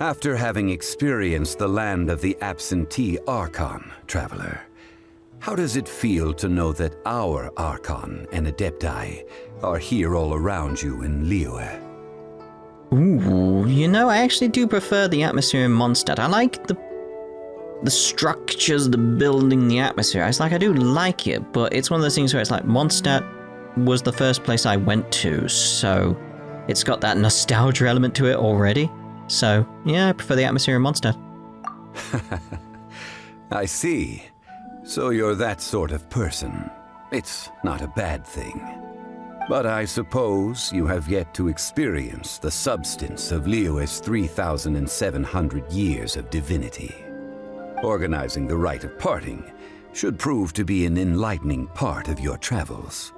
After having experienced the land of the absentee Archon, traveler, how does it feel to know that our Archon and Adepti are here all around you in Liyue? Ooh, you know, I actually do prefer the atmosphere in Mondstadt. I like the structures, the building, the atmosphere. I do like it, but it's one of those things where it's like Mondstadt was the first place I went to, so it's got that nostalgia element to it already. So, yeah, I prefer the atmosphere in Mondstadt. I see. So you're that sort of person. It's not a bad thing. But I suppose you have yet to experience the substance of Liyue's 3,700 years of divinity. Organizing the rite of parting should prove to be an enlightening part of your travels.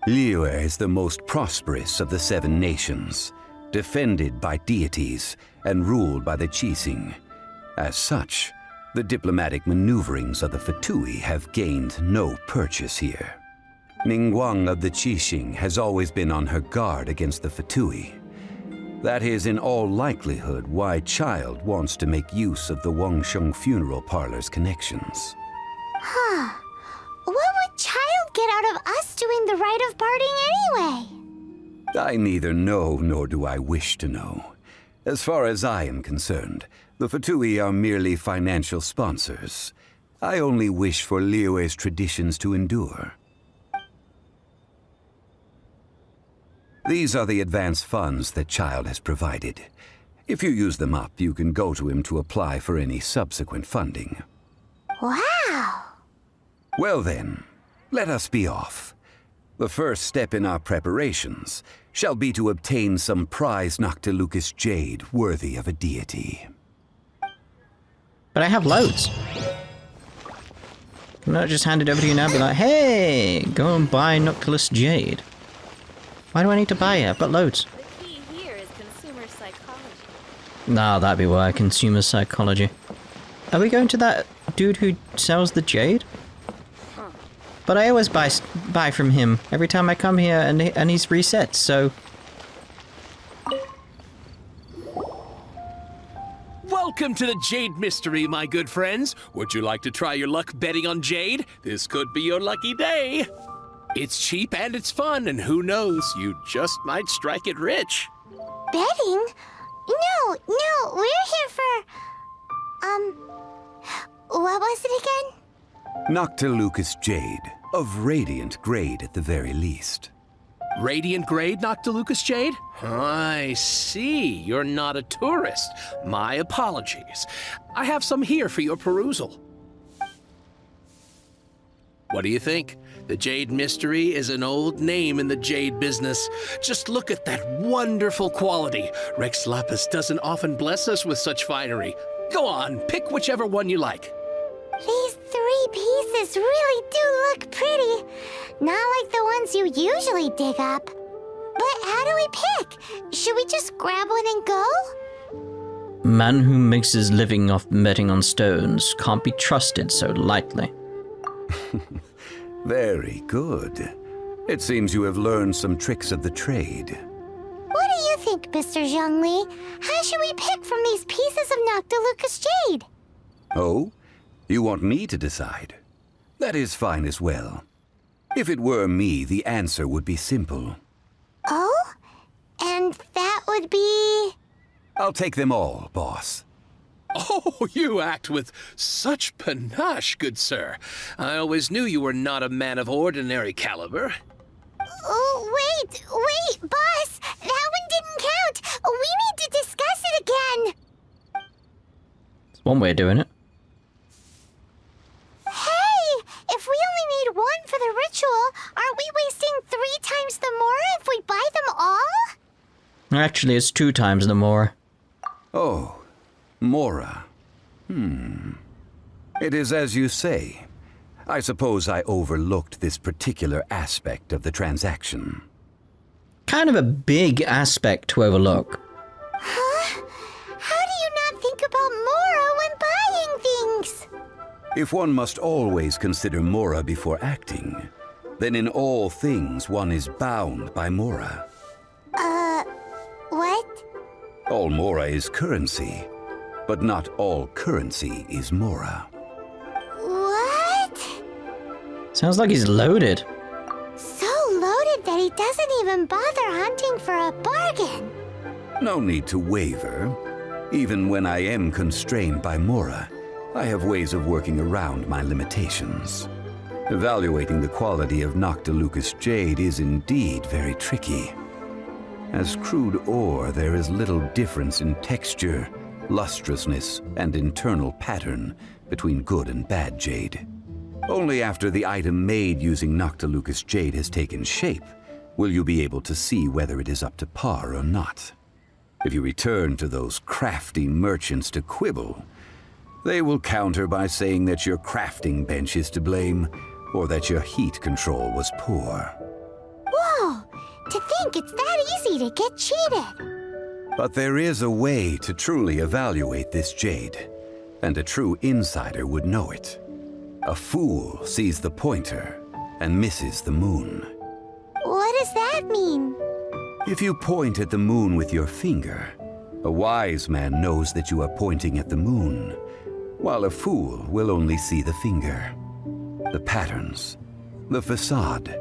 Liyue is the most prosperous of the 7 nations, defended by deities and ruled by the Qixing. As such, the diplomatic maneuverings of the Fatui have gained no purchase here. Ningguang of the Qixing has always been on her guard against the Fatui. That is in all likelihood why Child wants to make use of the Wangsheng funeral parlor's connections. Huh. What would Child get out of us doing the rite of parting anyway? I neither know nor do I wish to know. As far as I am concerned, the Fatui are merely financial sponsors. I only wish for Liyue's traditions to endure. These are the advance funds that Child has provided. If you use them up, you can go to him to apply for any subsequent funding. Wow! Well then, let us be off. The first step in our preparations shall be to obtain some prized Noctilucous Jade worthy of a deity. But I have loads. Can I just hand it over to you now and be like, hey, go and buy Noctilus Jade? Why do I need to buy it? I've got loads. The key here is consumer psychology. Nah, that'd be why, consumer psychology. Are we going to that dude who sells the jade? But I always buy from him every time I come here, and he's reset, so... Welcome to the Jade Mystery, my good friends. Would you like to try your luck betting on Jade? This could be your lucky day. It's cheap and it's fun, and who knows, you just might strike it rich. Betting? No, we're here for... what was it again? Noctilucous Jade, of radiant grade at the very least. Radiant grade, Noctilucous Jade? I see. You're not a tourist. My apologies. I have some here for your perusal. What do you think? The Jade Mystery is an old name in the jade business. Just look at that wonderful quality. Rex Lapis doesn't often bless us with such finery. Go on, pick whichever one you like. These 3 pieces really do look pretty. Not like the ones you usually dig up. But how do we pick? Should we just grab one and go? Man who makes his living off betting on stones can't be trusted so lightly. Very good. It seems you have learned some tricks of the trade. What do you think, Mr. Zhongli? How should we pick from these pieces of Noctilucous Jade? Oh? You want me to decide? That is fine as well. If it were me, the answer would be simple. Oh? And that would be... I'll take them all, boss. Oh, you act with such panache, good sir. I always knew you were not a man of ordinary caliber. Oh, wait, boss! That one didn't count! We need to discuss it again! It's one way of doing it. Hey! If we only need one for the ritual, aren't we wasting 3 times the Mora if we buy them all? Actually, it's 2 times the more. Oh, Mora. It is as you say. I suppose I overlooked this particular aspect of the transaction. Kind of a big aspect to overlook. Huh? How do you not think about Mora when buying things? If one must always consider Mora before acting, then in all things one is bound by Mora. What? All Mora is currency, but not all currency is Mora. What? Sounds like he's loaded. So loaded that he doesn't even bother hunting for a bargain. No need to waver. Even when I am constrained by Mora, I have ways of working around my limitations. Evaluating the quality of Noctilucous Jade is indeed very tricky. As crude ore, there is little difference in texture, lustrousness, and internal pattern between good and bad jade. Only after the item made using Noctilucous Jade has taken shape will you be able to see whether it is up to par or not. If you return to those crafty merchants to quibble, they will counter by saying that your crafting bench is to blame, or that your heat control was poor. Whoa! To think it's that easy to get cheated. But there is a way to truly evaluate this jade, and a true insider would know it. A fool sees the pointer and misses the moon. What does that mean? If you point at the moon with your finger, a wise man knows that you are pointing at the moon, while a fool will only see the finger. The patterns, the facade,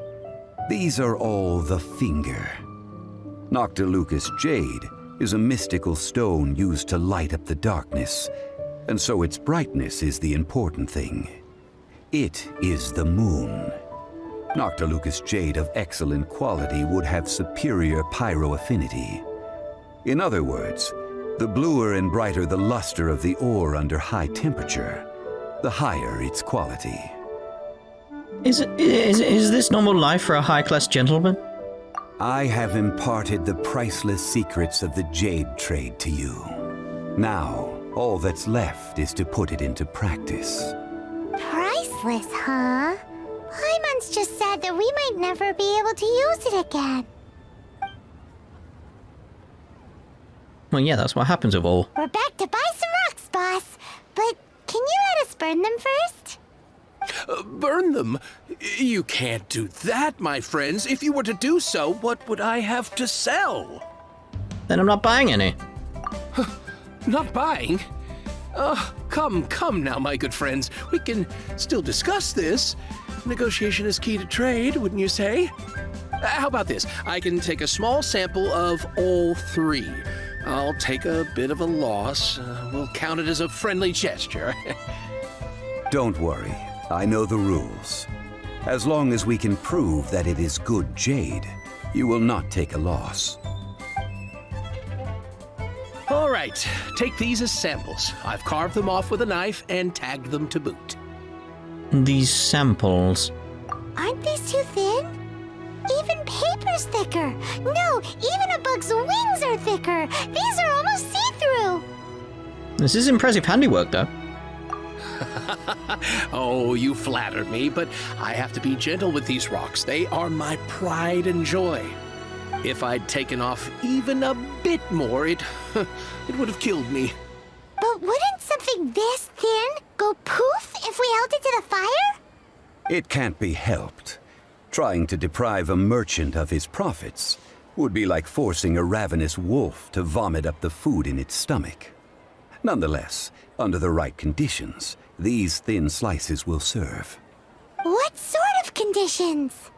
these are all the finger. Noctilucous Jade is a mystical stone used to light up the darkness, and so its brightness is the important thing. It is the moon. Noctilucous Jade of excellent quality would have superior pyro affinity. In other words, the bluer and brighter the luster of the ore under high temperature, the higher its quality. Is this normal life for a high-class gentleman? I have imparted the priceless secrets of the jade trade to you. Now, all that's left is to put it into practice. Priceless, huh? Paimon's just said that we might never be able to use it again. Well, yeah, that's what happens with all. We're back to buy some rocks, boss. But can you let us burn them first? Burn them? You can't do that, my friends. If you were to do so, what would I have to sell? Then I'm not buying any. Not buying? Come now, my good friends. We can still discuss this. Negotiation is key to trade, wouldn't you say? How about this? I can take a small sample of all three. I'll take a bit of a loss. We'll count it as a friendly gesture. Don't worry, I know the rules. As long as we can prove that it is good jade, you will not take a loss. All right, take these as samples. I've carved them off with a knife and tagged them to boot. These samples. Aren't these too thin? Even paper's thicker. No, even a bug's wings are thicker. These are almost see-through. This is impressive handiwork, though. Oh, you flatter me, but I have to be gentle with these rocks. They are my pride and joy. If I'd taken off even a bit more, it would have killed me. But wouldn't something this thin go poof if we held it to the fire? It can't be helped. Trying to deprive a merchant of his profits would be like forcing a ravenous wolf to vomit up the food in its stomach. Nonetheless, under the right conditions, these thin slices will serve. What sort of conditions?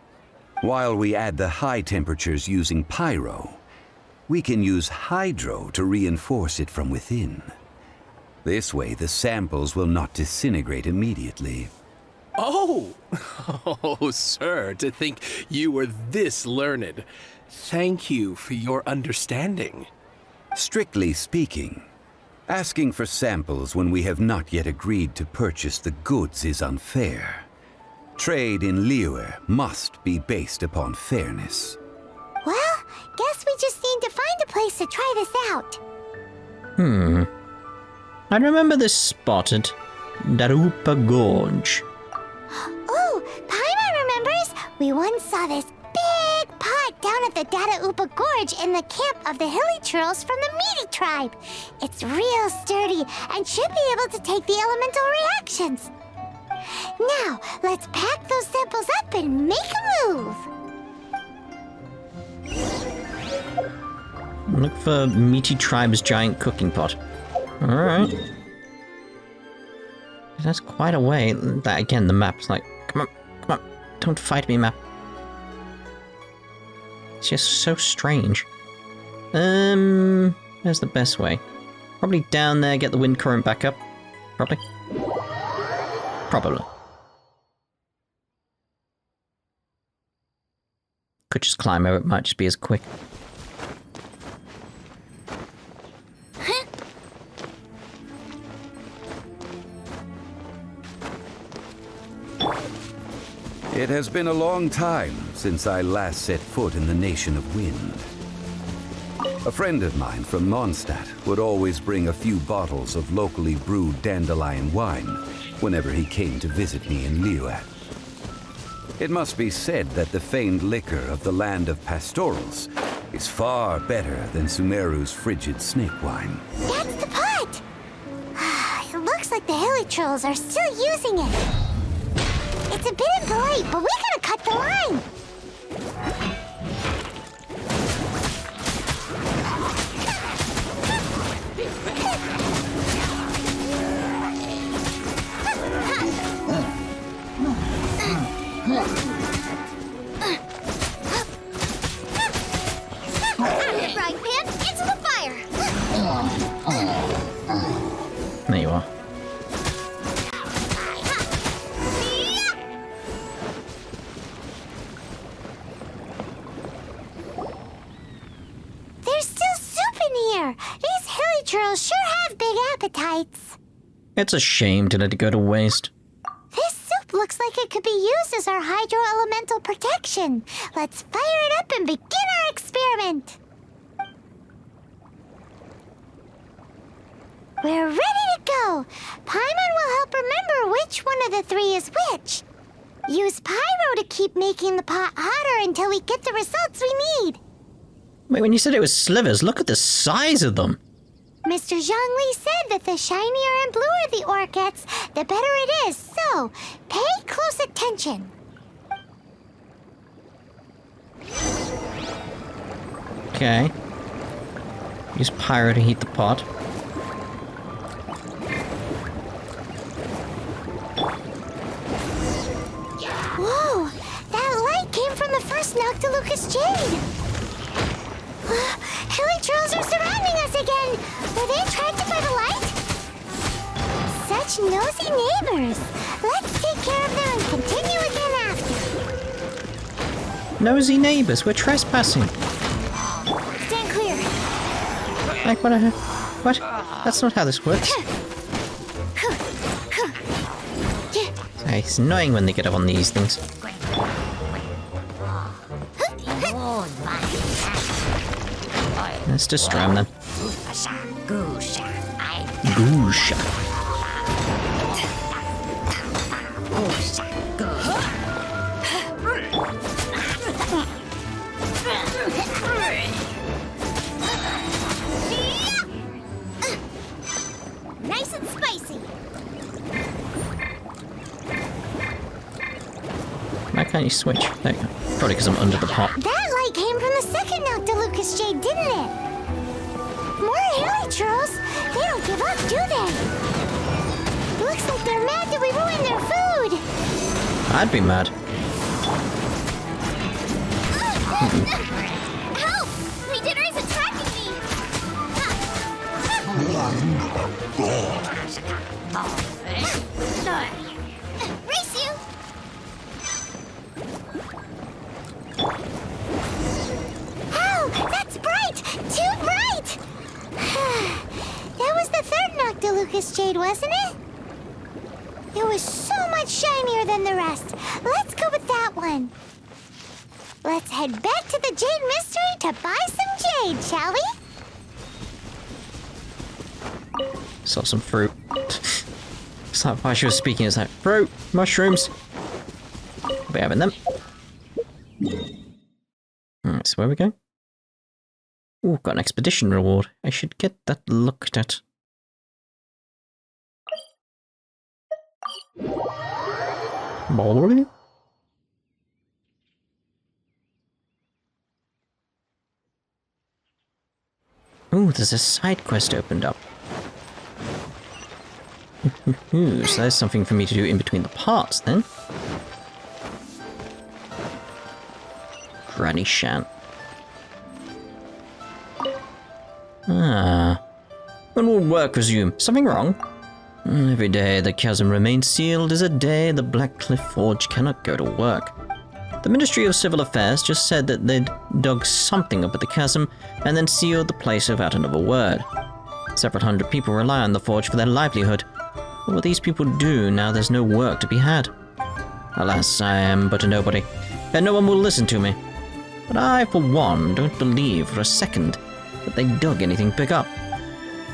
While we add the high temperatures using pyro, we can use hydro to reinforce it from within. This way, the samples will not disintegrate immediately. Oh, sir, to think you were this learned. Thank you for your understanding. Strictly speaking, asking for samples when we have not yet agreed to purchase the goods is unfair. Trade in Liyue must be based upon fairness. Well, guess we just need to find a place to try this out. I remember this spot at Darupa Gorge. Oh, Paimon remembers. We once saw this big pot down at the Dadaupa Gorge in the camp of the hilly churls from the Meaty tribe. It's real sturdy and should be able to take the elemental reactions. Now, let's pack those samples up and make a move. Look for Meaty Tribe's giant cooking pot. Alright. That's quite a way. That again, the map's like, come on, don't fight me, map. It's just so strange. Where's the best way? Probably down there, get the wind current back up. Probably. Could just climb over, it might just be as quick. It has been a long time since I last set foot in the Nation of Wind. A friend of mine from Mondstadt would always bring a few bottles of locally brewed dandelion wine whenever he came to visit me in Liyue. It must be said that the famed liquor of the land of pastorals is far better than Sumeru's frigid snake wine. That's the pot! It looks like the hilly trolls are still using it. It's a bit impolite, but we gotta cut the line. Frying pan into the fire. There you are. There's still soup in here. These hilly trolls sure have big appetites. It's a shame to let it go to waste. This soup looks like it could be used as our hydro-elemental protection. Let's fire it up and begin our experiment. We're ready to go. Paimon will help remember which one of the three is which. Use pyro to keep making the pot hotter until we get the results we need. Wait, when you said it was slivers, look at the size of them. Mr. Zhongli said that the shinier and bluer the ore gets, the better it is. So, pay close attention. Okay. Use pyro to heat the pot. Whoa! That light came from the first Noctilucous Jade! Hilly trolls are surrounding us again! Were they attracted by the light? Such nosy neighbors! Let's take care of them and continue again after. Nosy neighbors, we're trespassing. Stand clear. Like, what? That's not how this works. Hey, it's annoying when they get up on these things. Let's destroy them then. Goosha. Nice and spicy. Why can't you switch? There you go. Probably because I'm under the pot. That light came from the second Noctilucous Jade, didn't it? More hilly trolls. They don't give up, do they? Looks like they're mad that we ruined their food. I'd be mad. Help! My dinner is attacking me! Race you! Oh, that's bright! Too bright! That was the third Noctilucous Jade, wasn't it? It was so much shinier than the rest. Let's go with that one. Let's head back to the Jade Mystery to buy some jade, shall we? Saw some fruit. It's like while she was speaking, it's like, fruit, mushrooms. I'll be having them. Alright, so where we go? Ooh, got an expedition reward. I should get that looked at. Boy. Ooh, there's a side quest opened up. Ooh, so there's something for me to do in between the parts, then. Granny Shan. Ah. When will work resume? Something wrong? Every day the chasm remains sealed is a day the Black Cliff Forge cannot go to work. The Ministry of Civil Affairs just said that they'd dug something up at the chasm and then sealed the place without another word. Several hundred people rely on the forge for their livelihood. What will these people do now there's no work to be had? Alas, I am but a nobody, and no one will listen to me. But I, for one, don't believe for a second that they dug anything big up.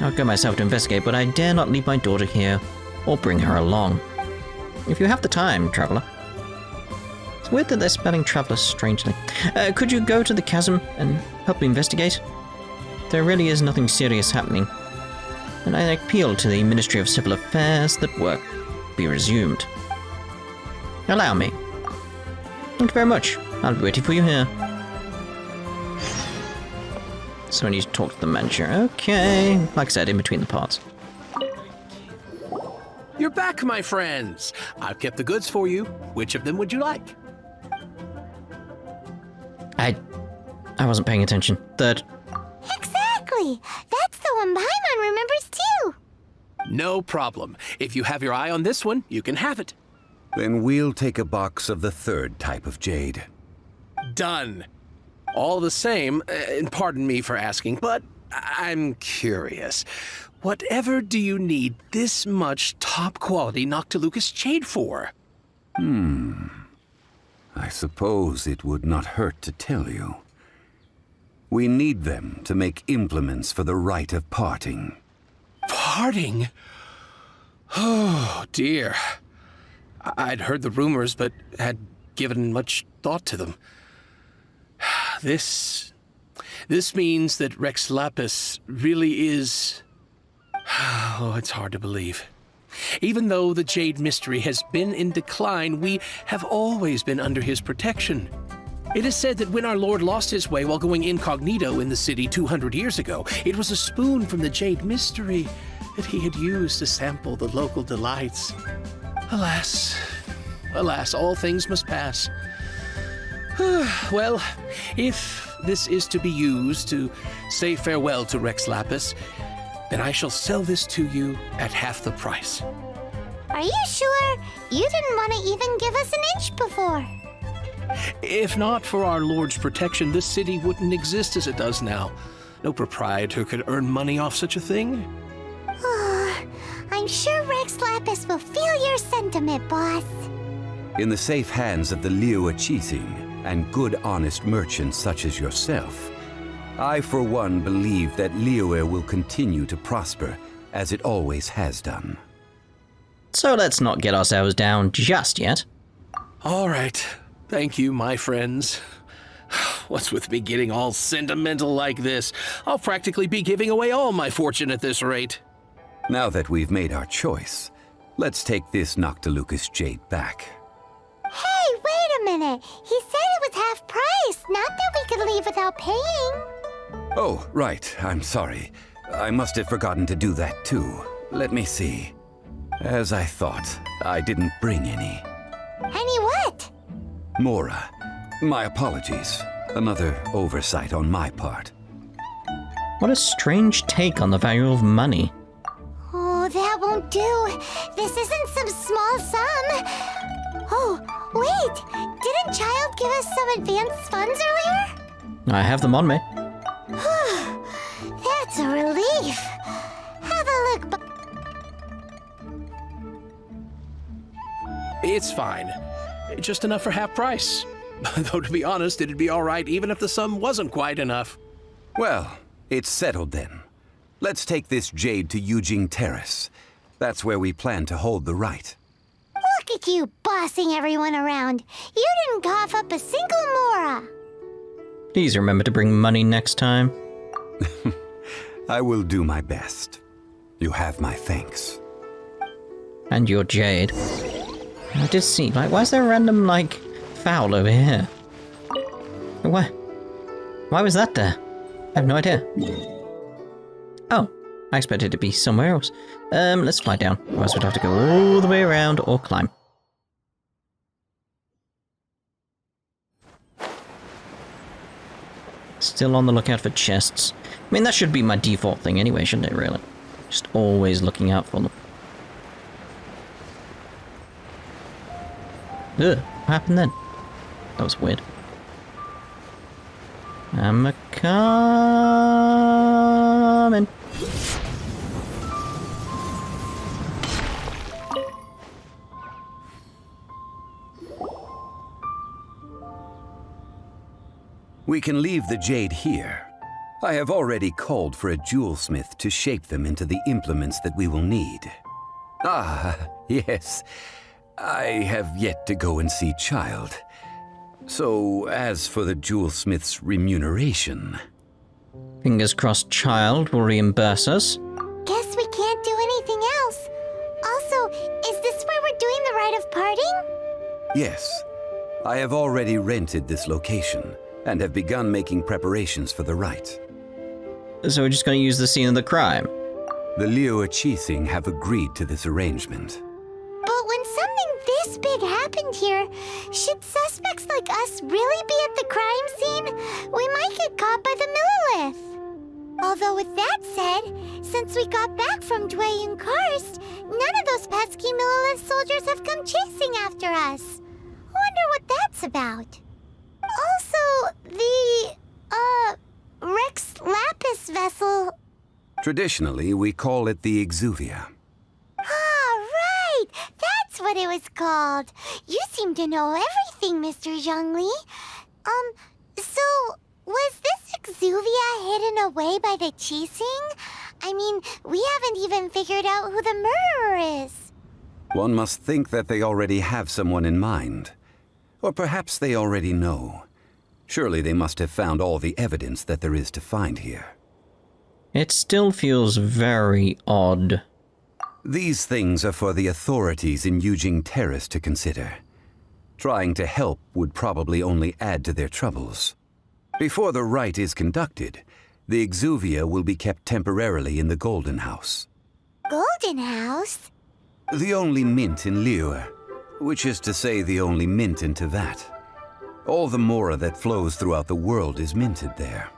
I'll go myself to investigate, but I dare not leave my daughter here or bring her along. If you have the time, traveler. It's weird that they're spelling traveler strangely. Could you go to the chasm and help me investigate? There really is nothing serious happening, and I appeal to the Ministry of Civil Affairs that work be resumed. Allow me. Thank you very much. I'll be waiting for you here. So I need to talk to the manager. Okay, like I said, in between the parts. You're back, my friends. I've kept the goods for you. Which of them would you like? I wasn't paying attention. Third. Exactly! That's the one Paimon remembers too! No problem. If you have your eye on this one, you can have it. Then we'll take a box of the third type of jade. Done. All the same, and pardon me for asking, but I'm curious. Whatever do you need this much top-quality Noctilucous jade for? I suppose it would not hurt to tell you. We need them to make implements for the rite of parting. Parting? Oh, dear. I'd heard the rumors, but had given much thought to them. This means that Rex Lapis really is... Oh, it's hard to believe. Even though the Jade mystery has been in decline, we have always been under his protection. It is said that when our Lord lost his way while going incognito in the city 200 years ago, it was a spoon from the Jade mystery that he had used to sample the local delights. Alas, all things must pass. Well, if this is to be used to say farewell to Rex Lapis, then I shall sell this to you at half the price. Are you sure? You didn't want to even give us an inch before. If not for our Lord's protection, this city wouldn't exist as it does now. No proprietor could earn money off such a thing. I'm sure Rex Lapis will feel your sentiment, boss. In the safe hands of the Liyue and good honest merchants such as yourself, I for one believe that Liyue will continue to prosper as it always has done. So let's not get ourselves down just yet. All right. Thank you, my friends. What's with me getting all sentimental like this? I'll practically be giving away all my fortune at this rate. Now that we've made our choice, let's take this Noctilucous jade back. Hey, wait a minute. He said it was half price, not that we could leave without paying. Oh, right. I'm sorry. I must have forgotten to do that too. Let me see. As I thought, I didn't bring any. Any what? Mora. My apologies. Another oversight on my part. What a strange take on the value of money. Oh, that won't do. This isn't some small sum. Oh, wait. Didn't Child give us some advanced funds earlier? I have them on me. That's a relief. Have a look. It's fine. Just enough for half price. Though to be honest, it'd be all right even if the sum wasn't quite enough. Well, it's settled then. Let's take this jade to Yujing Terrace. That's where we plan to hold the rite. Look at you bossing everyone around. You didn't cough up a single Mora. Please remember to bring money next time. I will do my best. You have my thanks. And your jade. I did see, why is there a random, fowl over here? Why was that there? I have no idea. Oh, I expected it to be somewhere else. Let's fly down. Otherwise we'd have to go all the way around or climb. Still on the lookout for chests. I mean, that should be my default thing anyway, shouldn't it, really? Just always looking out for them. Ugh, what happened then? That was weird. I'm a-coming. We can leave the jade here. I have already called for a jewelsmith to shape them into the implements that we will need. Ah, yes. I have yet to go and see Child. So, as for the jewelsmith's remuneration... Fingers crossed Child will reimburse us. Guess we can't do anything else. Also, is this where we're doing the rite of parting? Yes. I have already rented this location and have begun making preparations for the rite. So we're just going to use the scene of the crime? The Liyue Qixing have agreed to this arrangement. But when something this big happened here, should suspects like us really be at the crime scene? We might get caught by the Millilith. Although with that said, since we got back from Dwayne Karst, none of those pesky Millilith soldiers have come chasing after us. Wonder what that's about. Also, the, Rex Lapis vessel... Traditionally, we call it the Exuvia. Ah, right! That's what it was called. You seem to know everything, Mr. Zhongli. So, was this Exuvia hidden away by the Qixing? I mean, we haven't even figured out who the murderer is. One must think that they already have someone in mind. Or perhaps they already know. Surely they must have found all the evidence that there is to find here. It still feels very odd. These things are for the authorities in Yujing Terrace to consider. Trying to help would probably only add to their troubles. Before the rite is conducted, the Exuvia will be kept temporarily in the Golden House. Golden House? The only mint in Liyue, which is to say the only mint in Teyvat. All the Mora that flows throughout the world is minted there.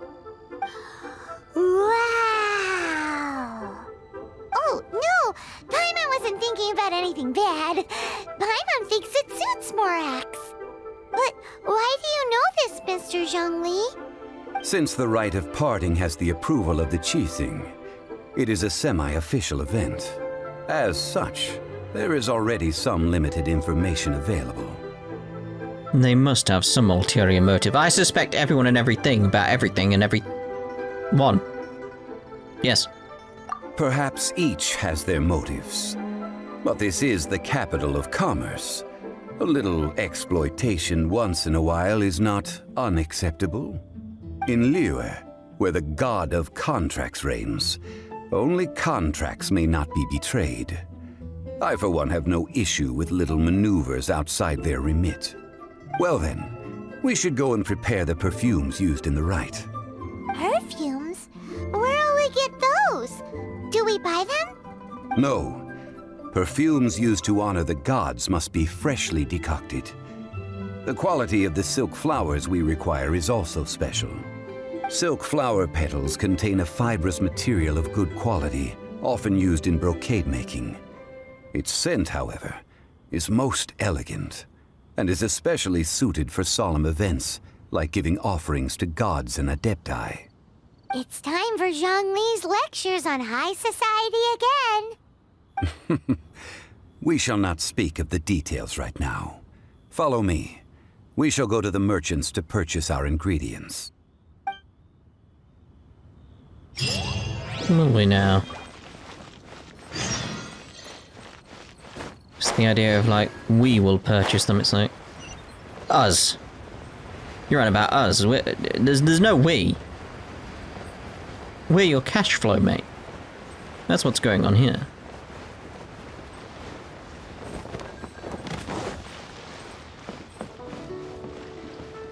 Wow! Oh, no! Paimon wasn't thinking about anything bad. Paimon thinks it suits Morax. But why do you know this, Mr. Zhongli? Since the rite of parting has the approval of the Qixing, it is a semi-official event. As such, there is already some limited information available. They must have some ulterior motive. I suspect everyone and everything about everything and every... one. Yes. Perhaps each has their motives. But this is the capital of commerce. A little exploitation once in a while is not unacceptable. In Liyue, where the god of contracts reigns, only contracts may not be betrayed. I, for one, have no issue with little maneuvers outside their remit. Well then, we should go and prepare the perfumes used in the rite. Perfumes? Where'll we get those? Do we buy them? No. Perfumes used to honor the gods must be freshly decocted. The quality of the silk flowers we require is also special. Silk flower petals contain a fibrous material of good quality, often used in brocade making. Its scent, however, is most elegant, and is especially suited for solemn events, like giving offerings to gods and adepti. It's time for Zhongli's lectures on high society again. We shall not speak of the details right now. Follow me. We shall go to the merchants to purchase our ingredients. Lovely now. Just the idea of, like, we will purchase them. It's like, us. You're on about us. There's no we. We're your cash flow, mate. That's what's going on here.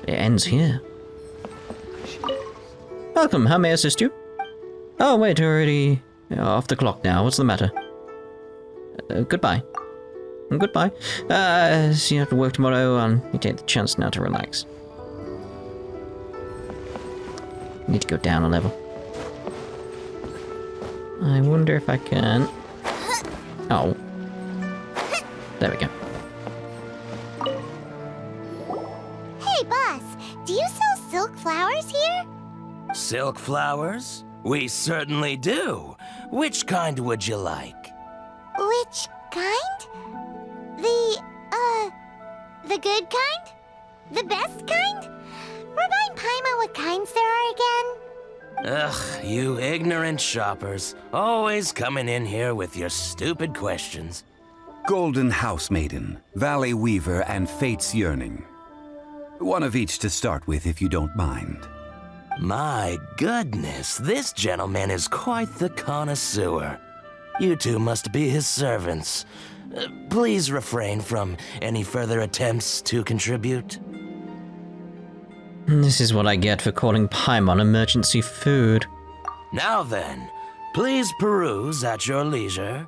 It ends here. Welcome, how may I assist you? Oh, wait, already... Off the clock now. What's the matter? Goodbye. Goodbye. So you have to work tomorrow, and you take the chance now to relax. Need to go down a level. I wonder if I can... Oh. There we go. Hey, boss, do you sell silk flowers here? Silk flowers? We certainly do. Which kind would you like? Which kind? The good kind? The best kind? Remind Paimon what kinds there are again? Ugh, you ignorant shoppers. Always coming in here with your stupid questions. Golden Housemaiden, Valley Weaver, and Fate's Yearning. One of each to start with, if you don't mind. My goodness, this gentleman is quite the connoisseur. You two must be his servants. Please refrain from any further attempts to contribute. This is what I get for calling Paimon emergency food. Now then, please peruse at your leisure.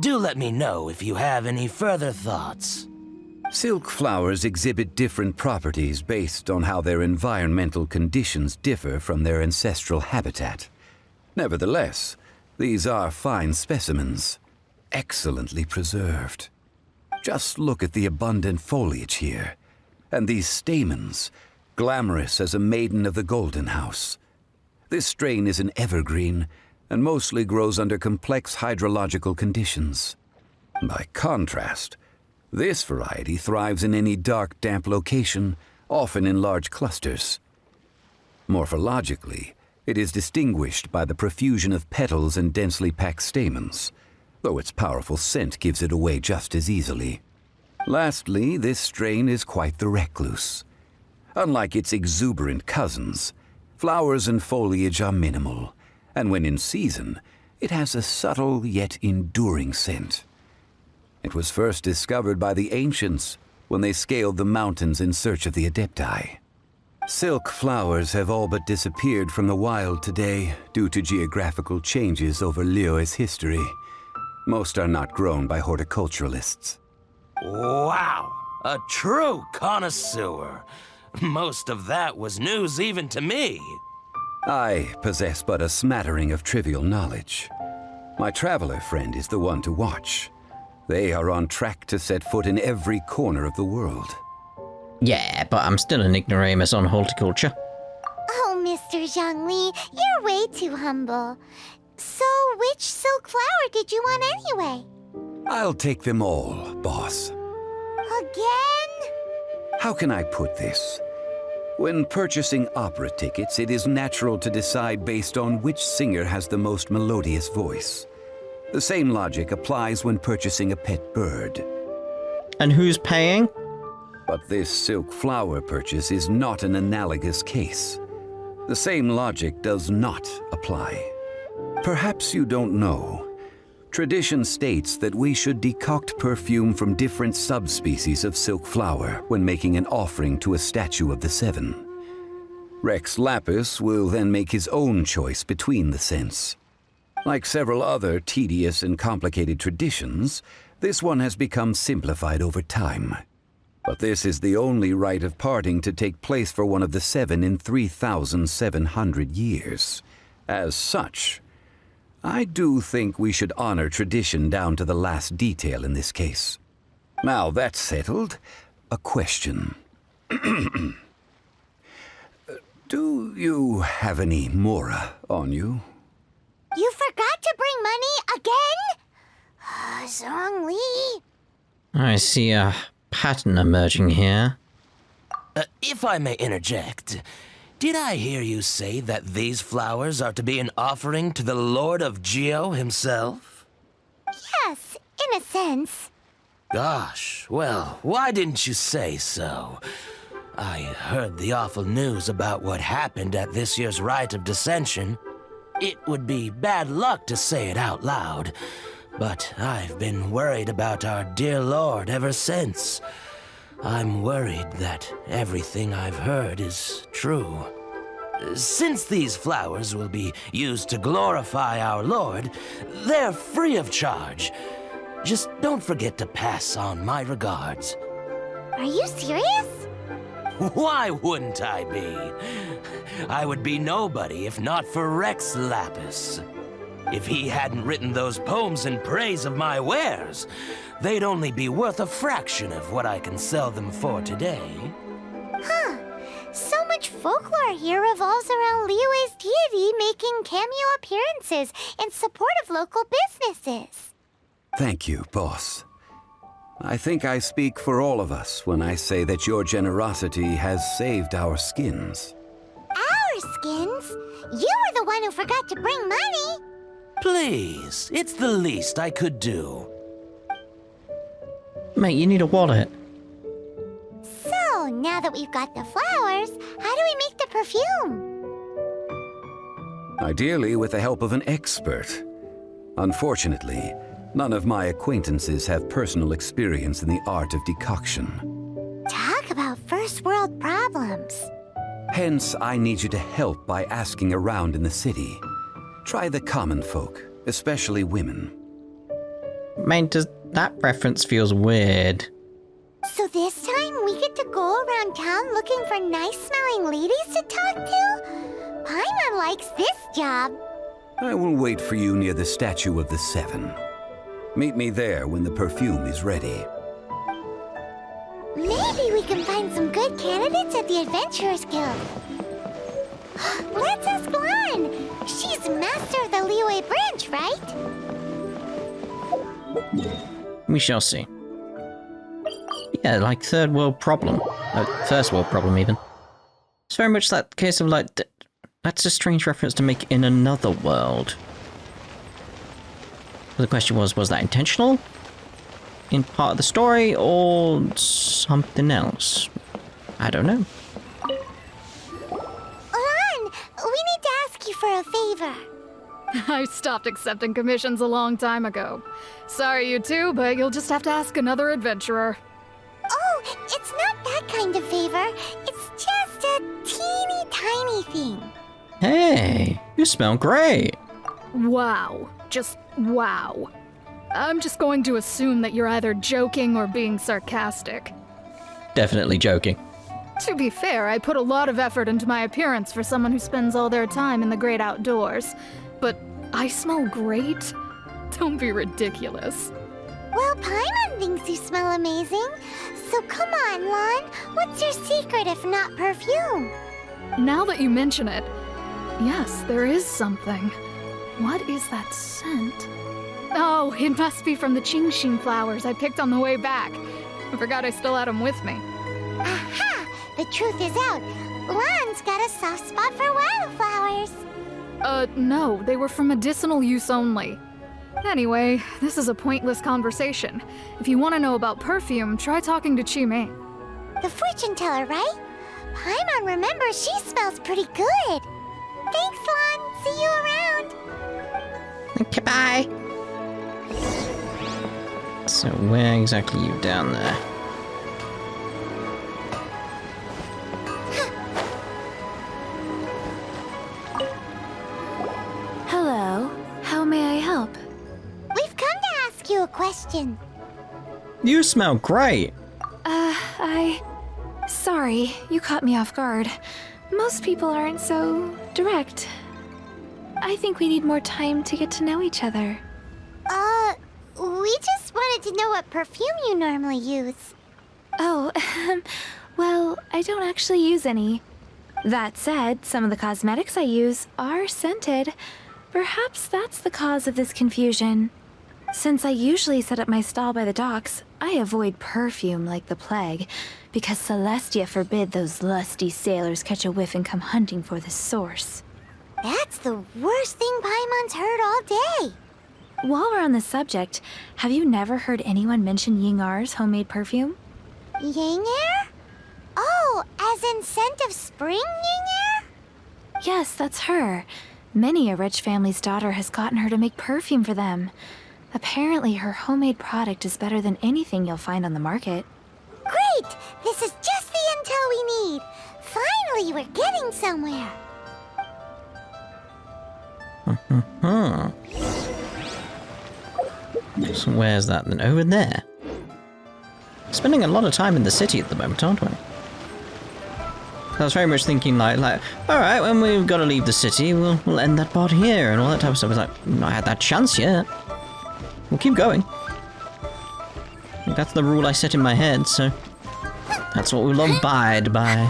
Do let me know if you have any further thoughts. Silk flowers exhibit different properties based on how their environmental conditions differ from their ancestral habitat. Nevertheless, these are fine specimens, excellently preserved. Just look at the abundant foliage here, and these stamens, glamorous as a maiden of the Golden House. This strain is an evergreen, and mostly grows under complex hydrological conditions. By contrast, this variety thrives in any dark, damp location, often in large clusters. Morphologically, it is distinguished by the profusion of petals and densely packed stamens, though its powerful scent gives it away just as easily. Lastly, this strain is quite the recluse. Unlike its exuberant cousins, flowers and foliage are minimal, and when in season, it has a subtle yet enduring scent. It was first discovered by the ancients when they scaled the mountains in search of the Adepti. Silk flowers have all but disappeared from the wild today due to geographical changes over Liyue's history. Most are not grown by horticulturalists. Wow, a true connoisseur. Most of that was news even to me. I possess but a smattering of trivial knowledge. My traveler friend is the one to watch. They are on track to set foot in every corner of the world. Yeah, but I'm still an ignoramus on horticulture. Oh, Mr. Zhongli, you're way too humble. So, which silk flower did you want anyway? I'll take them all, boss. Again? How can I put this? When purchasing opera tickets, it is natural to decide based on which singer has the most melodious voice. The same logic applies when purchasing a pet bird. And who's paying? But this silk flower purchase is not an analogous case. The same logic does not apply. Perhaps you don't know. Tradition states that we should decoct perfume from different subspecies of silk flower when making an offering to a statue of the Seven. Rex Lapis will then make his own choice between the scents. Like several other tedious and complicated traditions, this one has become simplified over time. But this is the only rite of parting to take place for one of the Seven in 3,700 years. As such, I do think we should honor tradition down to the last detail in this case. Now that's settled, a question. Do you have any Mora on you? You forgot to bring money again? Zhongli. I see a pattern emerging here. If I may interject, did I hear you say that these flowers are to be an offering to the Lord of Geo himself? Yes, in a sense. Gosh, well, why didn't you say so? I heard the awful news about what happened at this year's Rite of Dissension. It would be bad luck to say it out loud, but I've been worried about our dear Lord ever since. I'm worried that everything I've heard is true. Since these flowers will be used to glorify our Lord, they're free of charge. Just don't forget to pass on my regards. Are you serious? Why wouldn't I be? I would be nobody if not for Rex Lapis. If he hadn't written those poems in praise of my wares, they'd only be worth a fraction of what I can sell them for today. Huh. So much folklore here revolves around Liyue's deity making cameo appearances in support of local businesses. Thank you, boss. I think I speak for all of us when I say that your generosity has saved our skins. Our skins? You were the one who forgot to bring money. Please, it's the least I could do. Mate, you need a wallet. So, now that we've got the flowers, how do we make the perfume? Ideally with the help of an expert. Unfortunately, none of my acquaintances have personal experience in the art of decoction. Talk about first world problems. Hence, I need you to help by asking around in the city. Try the common folk, especially women. Mate, that reference feels weird. So this time we get to go around town looking for nice-smelling ladies to talk to? Paimon likes this job. I will wait for you near the Statue of the Seven. Meet me there when the perfume is ready. Maybe we can find some good candidates at the Adventurers Guild. Let's ask Lan. She's master of the Liyue branch, right? We shall see. Yeah, like third world problem. First world problem, even. It's very much that case of like, that's a strange reference to make in another world. But the question was that intentional? In part of the story, or something else? I don't know. Lan, we need to ask you for a favor. I stopped accepting commissions a long time ago. Sorry, you two, but you'll just have to ask another adventurer. Oh, it's not that kind of favor. It's just a teeny tiny thing. Hey, you smell great. Wow. Just wow. I'm just going to assume that you're either joking or being sarcastic. Definitely joking. To be fair, I put a lot of effort into my appearance for someone who spends all their time in the great outdoors. But I smell great? Don't be ridiculous. Well, Paimon thinks you smell amazing. So come on, Lan. What's your secret if not perfume? Now that you mention it, yes, there is something. What is that scent? Oh, it must be from the Qingxin flowers I picked on the way back. I forgot I still had them with me. Aha! The truth is out. Lan's got a soft spot for wildflowers. No, they were for medicinal use only. Anyway, this is a pointless conversation. If you want to know about perfume, try talking to Qimei. The fortune teller, right? Paimon remembers she smells pretty good. Thanks, Lan. See you around. Okay, bye. So where exactly are you down there? Hello. How may I help? We've come to ask you a question. You smell great. Sorry, you caught me off guard. Most people aren't so direct. I think we need more time to get to know each other. We just wanted to know what perfume you normally use. Oh, well, I don't actually use any. That said, some of the cosmetics I use are scented. Perhaps that's the cause of this confusion. Since I usually set up my stall by the docks, I avoid perfume like the plague, because Celestia forbid those lusty sailors catch a whiff and come hunting for the source. That's the worst thing Paimon's heard all day. While we're on the subject, have you never heard anyone mention Yingar's homemade perfume? Yingar? Oh, as in scent of spring Yingar? Yes, that's her. Many a rich family's daughter has gotten her to make perfume for them. Apparently, her homemade product is better than anything you'll find on the market. Great! This is just the intel we need. Finally, we're getting somewhere. So where's that then? Over there. Spending a lot of time in the city at the moment, aren't we? I was very much thinking like, alright, when we've got to leave the city, we'll end that part here and all that type of stuff. I was like, not had that chance yet. We'll keep going. I think that's the rule I set in my head, so that's what we'll abide by.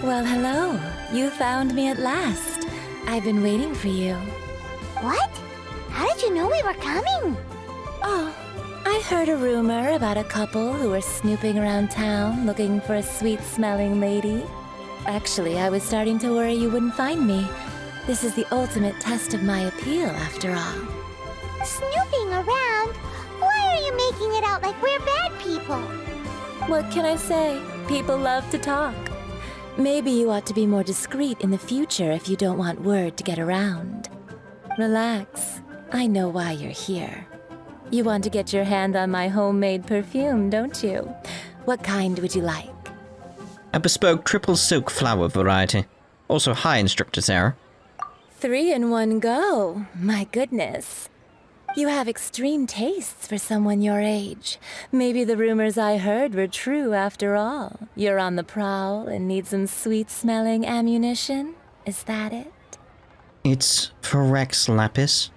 Well, hello. You found me at last. I've been waiting for you. What? How did you know we were coming? Oh, I heard a rumor about a couple who were snooping around town looking for a sweet-smelling lady. Actually, I was starting to worry you wouldn't find me. This is the ultimate test of my appeal, after all. Snooping around? Why are you making it out like we're bad people? What can I say? People love to talk. Maybe you ought to be more discreet in the future if you don't want word to get around. Relax. I know why you're here. You want to get your hand on my homemade perfume, don't you? What kind would you like? A bespoke triple silk flower variety. Also high instructor, Sarah. 3 in one go. My goodness. You have extreme tastes for someone your age. Maybe the rumors I heard were true after all. You're on the prowl and need some sweet-smelling ammunition? Is that it? It's for Rex Lapis.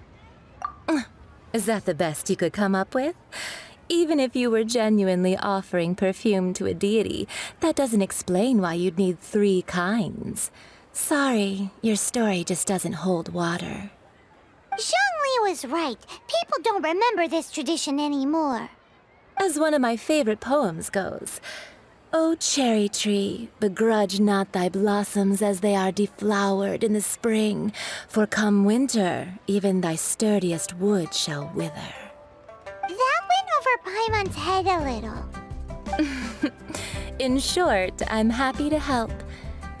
Is that the best you could come up with? Even if you were genuinely offering perfume to a deity, that doesn't explain why you'd need 3 kinds. Sorry, your story just doesn't hold water. Zhongli was right. People don't remember this tradition anymore. As one of my favorite poems goes, O cherry tree, begrudge not thy blossoms as they are deflowered in the spring, for come winter, even thy sturdiest wood shall wither. That went over Paimon's head a little. In short, I'm happy to help.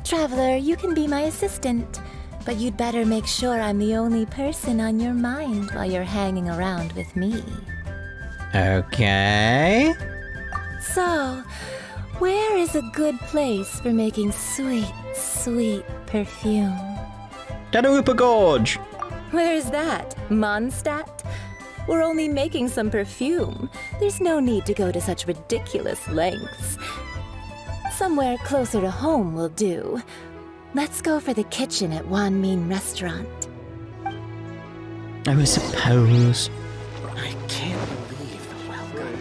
Traveler, you can be my assistant, but you'd better make sure I'm the only person on your mind while you're hanging around with me. Okay. So, where is a good place for making sweet, sweet perfume? Darupa Gorge! Where is that? Mondstadt? We're only making some perfume. There's no need to go to such ridiculous lengths. Somewhere closer to home will do. Let's go for the kitchen at Wan Min Restaurant. I suppose. I can't believe the welcome.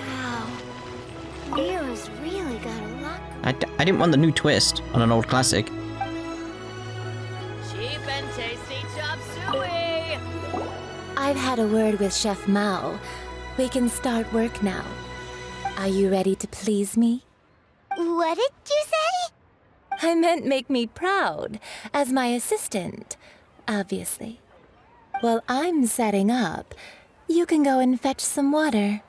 Wow. Liyue's really got a lot. I didn't want the new twist on an old classic. Cheap and tasty chop suey! I've had a word with Chef Mao. We can start work now. Are you ready to please me? What did you say? I meant make me proud, as my assistant, obviously. While I'm setting up, you can go and fetch some water.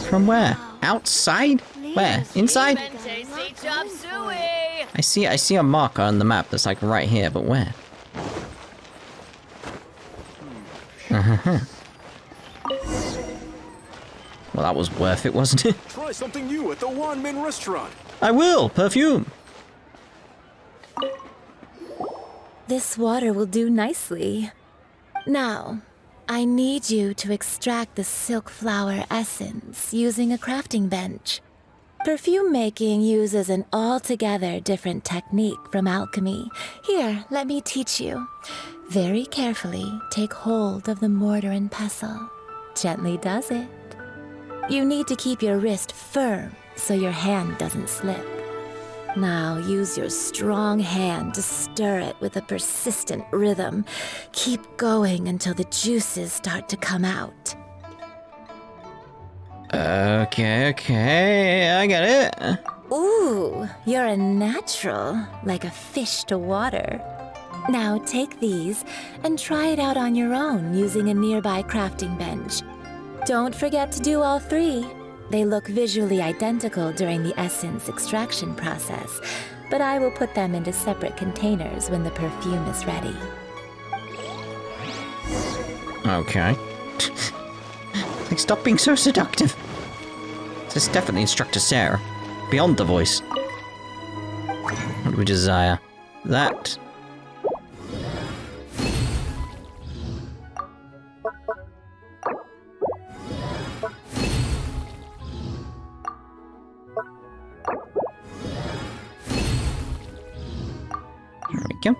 From where? Outside? Where? Inside? Cheap and tasty chop suey! I see a marker on the map that's like right here, but where? Well, that was worth it, wasn't it? Try something new at the Wan Min Restaurant. I will! Perfume! This water will do nicely. Now, I need you to extract the silk flower essence using a crafting bench. Perfume making uses an altogether different technique from alchemy. Here, let me teach you. Very carefully, take hold of the mortar and pestle. Gently does it. You need to keep your wrist firm so your hand doesn't slip. Now use your strong hand to stir it with a persistent rhythm. Keep going until the juices start to come out. Okay, I get it. Ooh, you're a natural, like a fish to water. Now take these and try it out on your own using a nearby crafting bench. Don't forget to do all 3. They look visually identical during the essence extraction process, but I will put them into separate containers when the perfume is ready. Okay. Like, stop being so seductive. This is definitely Instructor Sarah. Beyond the voice. What do we desire? That. There we go.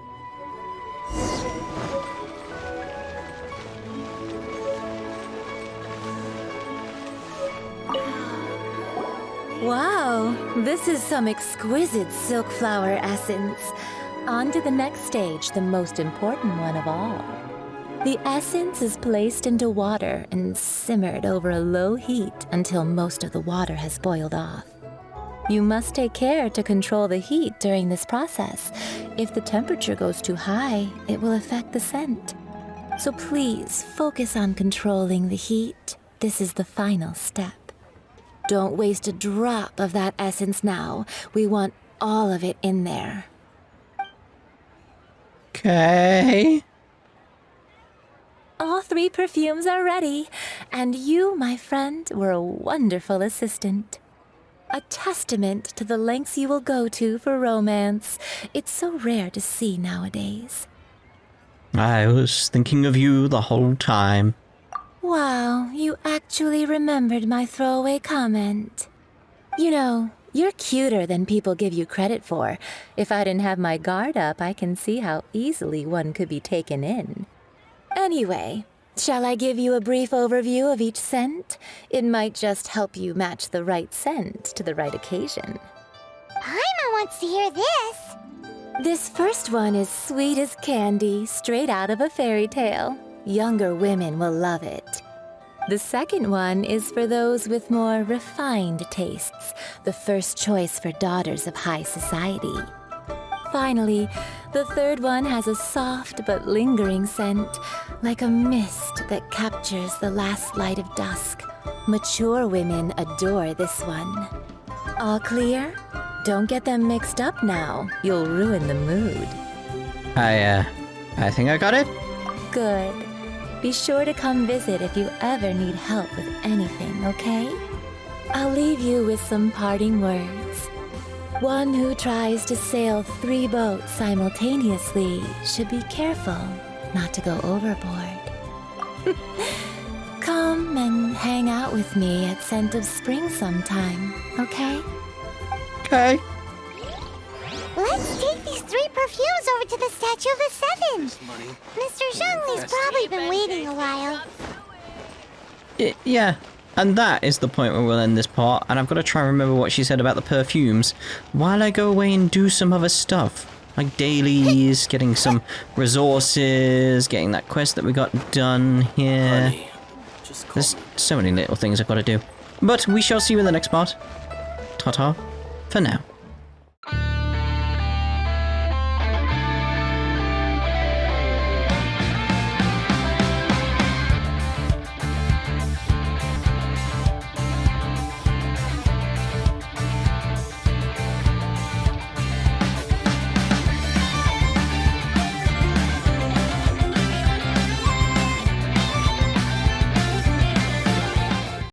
Wow, this is some exquisite silk flower essence. On to the next stage, the most important one of all. The essence is placed into water and simmered over a low heat until most of the water has boiled off. You must take care to control the heat during this process. If the temperature goes too high, it will affect the scent. So please focus on controlling the heat. This is the final step. Don't waste a drop of that essence now. We want all of it in there. Okay. All 3 perfumes are ready, and you, my friend, were a wonderful assistant. A testament to the lengths you will go to for romance. It's so rare to see nowadays. I was thinking of you the whole time. Wow, you actually remembered my throwaway comment. You know, you're cuter than people give you credit for. If I didn't have my guard up, I can see how easily one could be taken in. Anyway, shall I give you a brief overview of each scent? It might just help you match the right scent to the right occasion. Paimon wants to hear this. This first one is sweet as candy, straight out of a fairy tale. Younger women will love it. The second one is for those with more refined tastes, the first choice for daughters of high society. Finally, the third one has a soft but lingering scent, like a mist that captures the last light of dusk. Mature women adore this one. All clear? Don't get them mixed up now. You'll ruin the mood. I think I got it. Good. Be sure to come visit if you ever need help with anything, okay? I'll leave you with some parting words. One who tries to sail 3 boats simultaneously should be careful not to go overboard. Come and hang out with me at Scent of Spring sometime, okay? Okay. Let's take these 3 perfumes over to the Statue of the Seven. Mr. Zhongli's probably been waiting a while. Yeah. And that is the point where we'll end this part, and I've got to try and remember what she said about the perfumes while I go away and do some other stuff. Like dailies, getting some resources, getting that quest that we got done here. Honey, There's so many little things I've got to do. But we shall see you in the next part. Ta-ta for now.